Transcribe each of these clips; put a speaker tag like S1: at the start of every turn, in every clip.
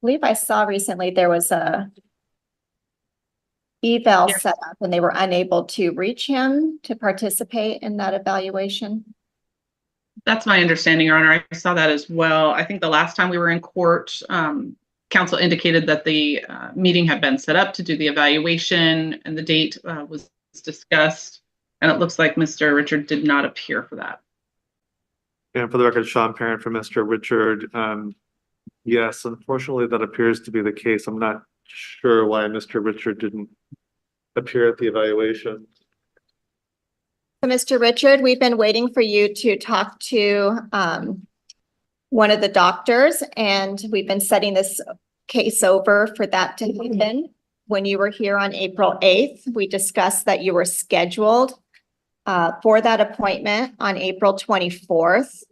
S1: believe I saw recently there was a eval set up and they were unable to reach him to participate in that evaluation.
S2: That's my understanding, Your Honor. I saw that as well. I think the last time we were in court, counsel indicated that the meeting had been set up to do the evaluation and the date was discussed. And it looks like Mr. Richard did not appear for that.
S3: And for the record, Sean Parent for Mr. Richard. Yes, unfortunately, that appears to be the case. I'm not sure why Mr. Richard didn't appear at the evaluation.
S1: So, Mr. Richard, we've been waiting for you to talk to one of the doctors, and we've been setting this case over for that to happen. When you were here on April 8th, we discussed that you were scheduled for that appointment on April 24th.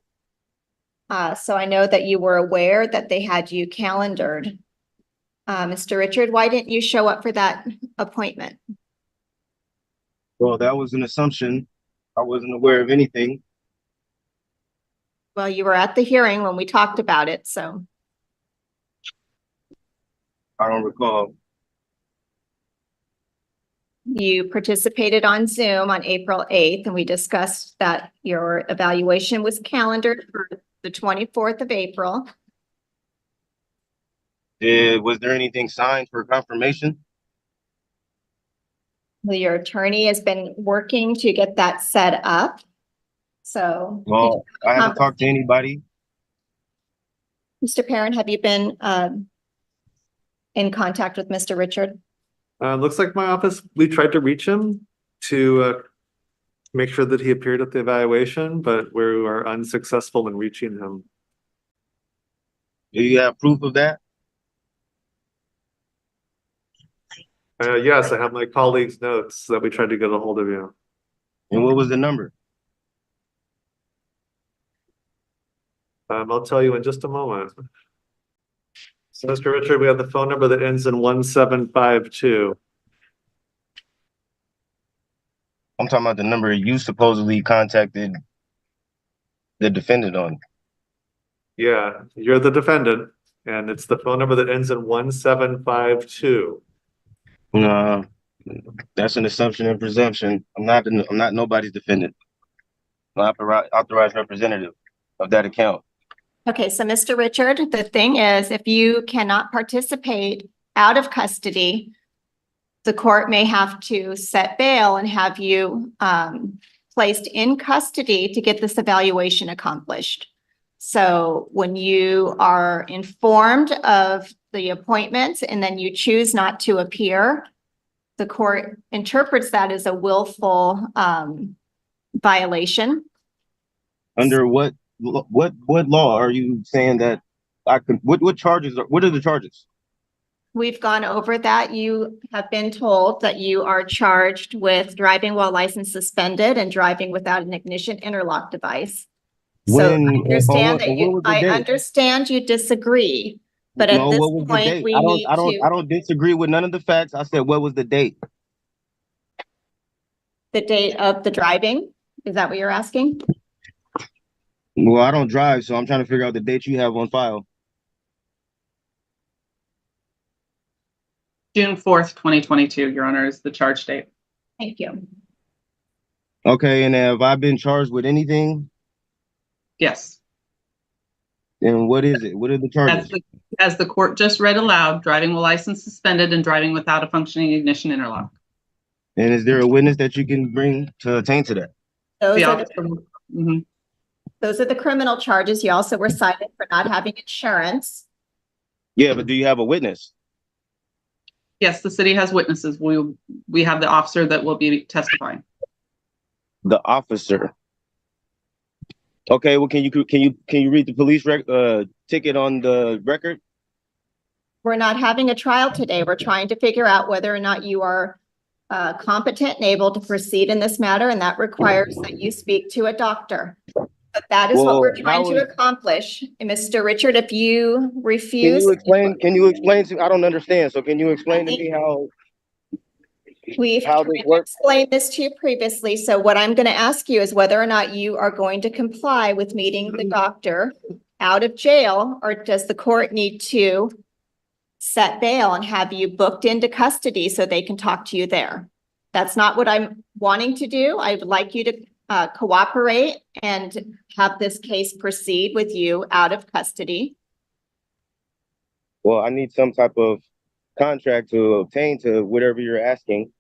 S1: So I know that you were aware that they had you calendared. Mr. Richard, why didn't you show up for that appointment?
S4: Well, that was an assumption. I wasn't aware of anything.
S1: Well, you were at the hearing when we talked about it, so.
S4: I don't recall.
S1: You participated on Zoom on April 8th, and we discussed that your evaluation was calendared for the 24th of April.
S4: Was there anything signed for confirmation?
S1: Well, your attorney has been working to get that set up. So.
S4: Well, I haven't talked to anybody.
S1: Mr. Parent, have you been in contact with Mr. Richard?
S3: Looks like my office, we tried to reach him to make sure that he appeared at the evaluation, but we were unsuccessful in reaching him.
S4: Do you have proof of that?
S3: Yes, I have my colleague's notes that we tried to get a hold of you.
S4: And what was the number?
S3: I'll tell you in just a moment. So, Mr. Richard, we have the phone number that ends in 1752.
S4: I'm talking about the number you supposedly contacted the defendant on.
S3: Yeah, you're the defendant, and it's the phone number that ends in 1752.
S4: No, that's an assumption and presumption. I'm not nobody's defendant. I'm authorized representative of that account.
S1: Okay, so Mr. Richard, the thing is, if you cannot participate out of custody, the court may have to set bail and have you placed in custody to get this evaluation accomplished. So when you are informed of the appointments and then you choose not to appear, the court interprets that as a willful violation.
S4: Under what law are you saying that I could? What charges? What are the charges?
S1: We've gone over that. You have been told that you are charged with driving while license suspended and driving without an ignition interlock device. So I understand you disagree, but at this point we need to.
S4: I don't disagree with none of the facts. I said, what was the date?
S1: The date of the driving? Is that what you're asking?
S4: Well, I don't drive, so I'm trying to figure out the date you have on file.
S2: June 4th, 2022, Your Honor, is the charge date.
S1: Thank you.
S4: Okay, and have I been charged with anything?
S2: Yes.
S4: And what is it? What are the charges?
S2: As the court just read aloud, driving while license suspended and driving without a functioning ignition interlock.
S4: And is there a witness that you can bring to attain to that?
S1: Those are the criminal charges. You also were cited for not having insurance.
S4: Yeah, but do you have a witness?
S2: Yes, the city has witnesses. We have the officer that will be testifying.
S4: The officer. Okay, well, can you read the police ticket on the record?
S1: We're not having a trial today. We're trying to figure out whether or not you are competent and able to proceed in this matter, and that requires that you speak to a doctor. But that is what we're trying to accomplish. And Mr. Richard, if you refuse.
S4: Can you explain to me? I don't understand. So can you explain to me how
S1: we've explained this to you previously. So what I'm going to ask you is whether or not you are going to comply with meeting the doctor out of jail, or does the court need to set bail and have you booked into custody so they can talk to you there. That's not what I'm wanting to do. I would like you to cooperate and have this case proceed with you out of custody.
S4: Well, I need some type of contract to obtain to whatever you're asking,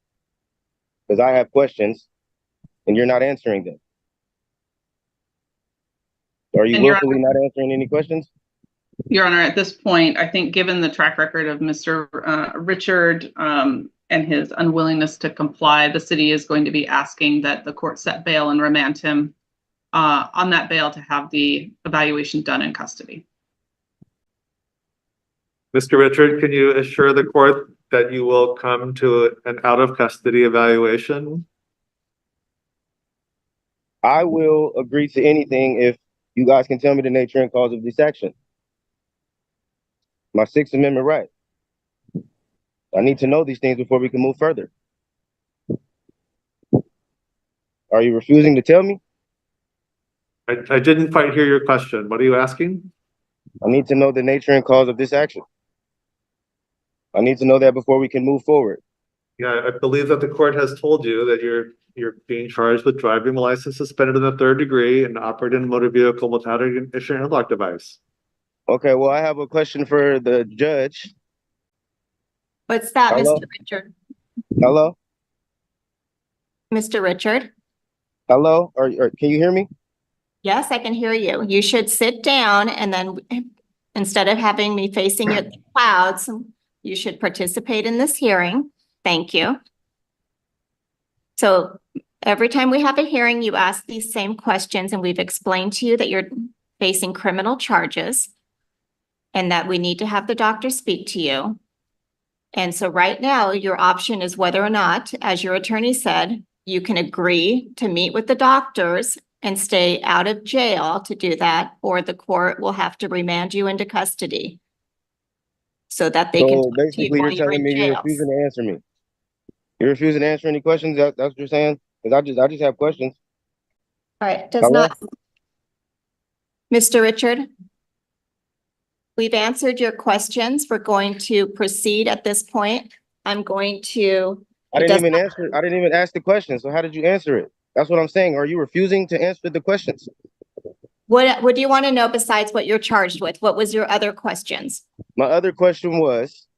S4: because I have questions and you're not answering them. Are you
S2: And Your
S4: willfully not answering any questions?
S2: Your Honor, at this point, I think given the track record of Mr. Richard and his unwillingness to comply, the city is going to be asking that the court set bail and remand him on that bail to have the evaluation done in custody.
S3: Mr. Richard, can you assure the court that you will come to an out of custody evaluation?
S4: I will agree to anything if you guys can tell me the nature and cause of this action. My Sixth Amendment right. I need to know these things before we can move further. Are you refusing to tell me?
S3: I didn't quite hear your question. What are you asking?
S4: I need to know the nature and cause of this action. I need to know that before we can move forward.
S3: Yeah, I believe that the court has told you that you're being charged with driving a license suspended in the 3rd degree and operating a motor vehicle without an ignition or lock device.
S4: Okay, well, I have a question for the judge.
S1: What's that,
S4: Hello?
S1: Mr. Richard?
S4: Hello?
S1: Mr. Richard?
S4: Hello? Or can you hear me?
S1: Yes, I can hear you. You should sit down and then instead of having me facing you at the clouds, you should participate in this hearing. Thank you. So every time we have a hearing, you ask these same questions and we've explained to you that you're facing criminal charges and that we need to have the doctor speak to you. And so right now, your option is whether or not, as your attorney said, you can agree to meet with the doctors and stay out of jail to do that, or the court will have to remand you into custody so that they can
S4: So
S1: talk to you
S4: basically,
S1: while
S4: you're
S1: you're
S4: telling
S1: in
S4: me you're
S1: jail.
S4: refusing to answer me. You're refusing to answer any questions? That's what you're saying? Because I just have questions.
S1: All right, does
S4: Hello?
S1: not. Mr. Richard? We've answered your questions. We're going to proceed at this point. I'm going to.
S4: I didn't even ask the question. So how did you answer it? That's what I'm saying. Are you refusing to answer the questions?
S1: What do you want to know besides what you're charged with? What was your other questions?
S4: My other question was,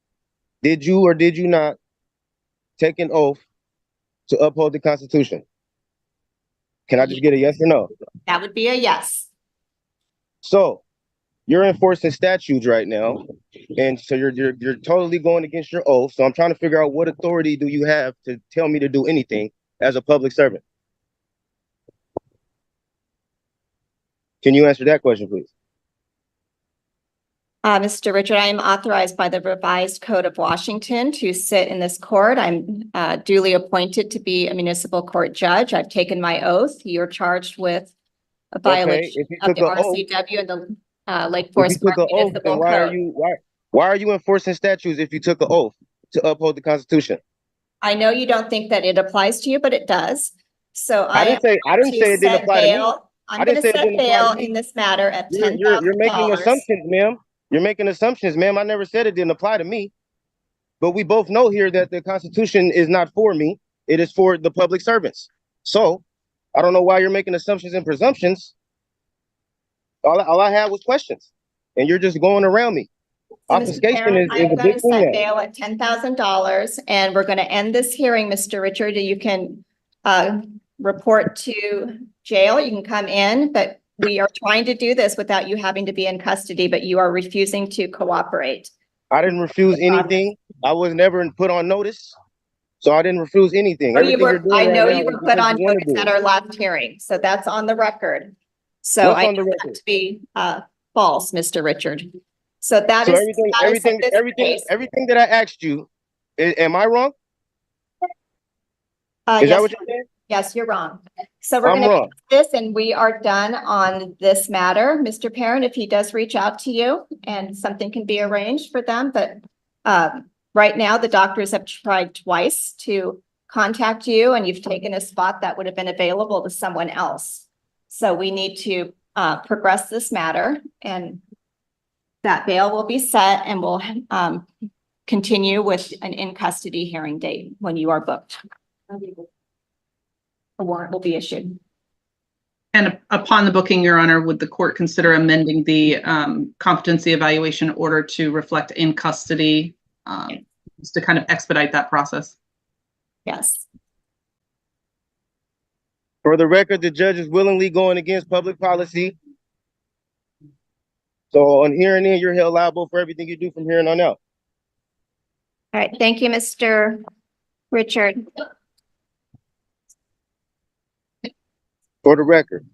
S4: did you or did you not take an oath to uphold the Constitution? Can I just get a yes or no?
S1: That would be a yes.
S4: So you're enforcing statutes right now, and so you're totally going against your oath. So I'm trying to figure out what authority do you have to tell me to do anything as a public servant? Can you answer that question, please?
S1: Mr. Richard, I am authorized by the revised Code of Washington to sit in this court. I'm duly appointed to be a municipal court judge. I've taken my oath. You're charged with a violation
S4: if you
S1: of
S4: took
S1: the
S4: an oath,
S1: RCW and the Lake
S4: if
S1: Forest
S4: you took
S1: Park
S4: an oath, then
S1: Municipal Code.
S4: why are you enforcing statutes if you took an oath to uphold the Constitution?
S1: I know you don't think that it applies to you, but it does. So I
S4: didn't say it didn't apply to me.
S1: I'm going to set bail in this matter at
S4: You're making
S1: $10,000.
S4: assumptions, ma'am. You're making assumptions, ma'am. I never said it didn't apply to me. But we both know here that the Constitution is not for me. It is for the public servants. So I don't know why you're making assumptions and presumptions. All I had was questions, and you're just going around me.
S1: So,
S4: Obfuscation
S1: Parent,
S4: is a
S1: I'm going
S4: big
S1: to
S4: thing
S1: set
S4: now.
S1: bail at $10,000 and we're going to end this hearing, Mr. Richard. You can report to jail. You can come in, but we are trying to do this without you having to be in custody, but you are refusing to cooperate.
S4: I didn't refuse anything. I was never put on notice, so I didn't refuse anything.
S1: Oh,
S4: Everything you're doing
S1: I know
S4: right now
S1: you
S4: is
S1: were put
S4: because
S1: on
S4: you want to
S1: notice
S4: do
S1: at
S4: it.
S1: our last hearing, so that's on the record. So
S4: What's
S1: I
S4: on the
S1: know that
S4: record?
S1: to be false, Mr. Richard. So that
S4: So
S1: is the status of this case.
S4: everything that I asked you, am I wrong? Is that
S1: Yes,
S4: what you're saying?
S1: yes, you're wrong. So we're
S4: I'm
S1: going to
S4: wrong.
S1: this and we are done on this matter. Mr. Parent, if he does reach out to you and something can be arranged for them, but right now the doctors have tried twice to contact you and you've taken a spot that would have been available to someone else. So we need to progress this matter and that bail will be set and we'll continue with an in-custody hearing date when you are booked. A warrant will be issued.
S2: And upon the booking, Your Honor, would the court consider amending the competency evaluation order to reflect in custody, just to kind of expedite that process?
S1: Yes.
S4: For the record, the judge is willingly going against public policy. So on here and in, you're held liable for everything you do from here on out.
S1: All right. Thank you, Mr. Richard.
S4: For the record.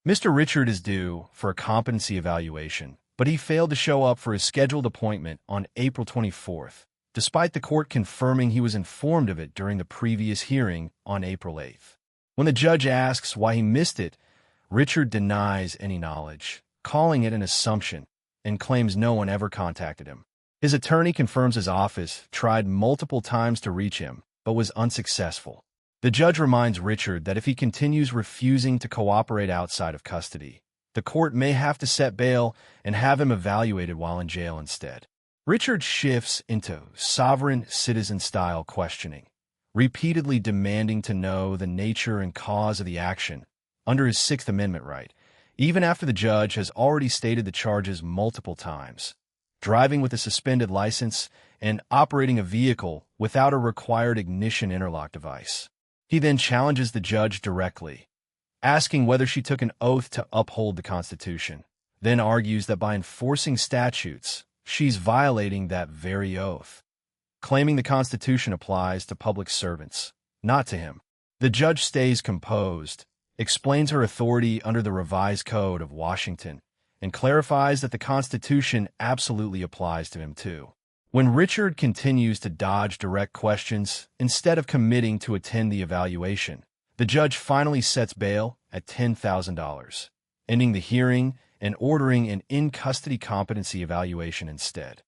S5: Mr. Richard is due for a competency evaluation, but he failed to show up for his scheduled appointment on April 24th, despite the court confirming he was informed of it during the previous hearing on April 8th. When the judge asks why he missed it, Richard denies any knowledge, calling it an assumption, and claims no one ever contacted him. His attorney confirms his office tried multiple times to reach him, but was unsuccessful. The judge reminds Richard that if he continues refusing to cooperate outside of custody, the court may have to set bail and have him evaluated while in jail instead. Richard shifts into sovereign citizen-style questioning, repeatedly demanding to know the nature and cause of the action under his Sixth Amendment right, even after the judge has already stated the charges multiple times: driving with a suspended license and operating a vehicle without a required ignition interlock device. He then challenges the judge directly, asking whether she took an oath to uphold the Constitution, then argues that by enforcing statutes, she's violating that very oath, claiming the Constitution applies to public servants, not to him. The judge stays composed, explains her authority under the Revised Code of Washington, and clarifies that the Constitution absolutely applies to him too. When Richard continues to dodge direct questions instead of committing to attend the evaluation, the judge finally sets bail at $10,000, ending the hearing and ordering an in-custody competency evaluation instead.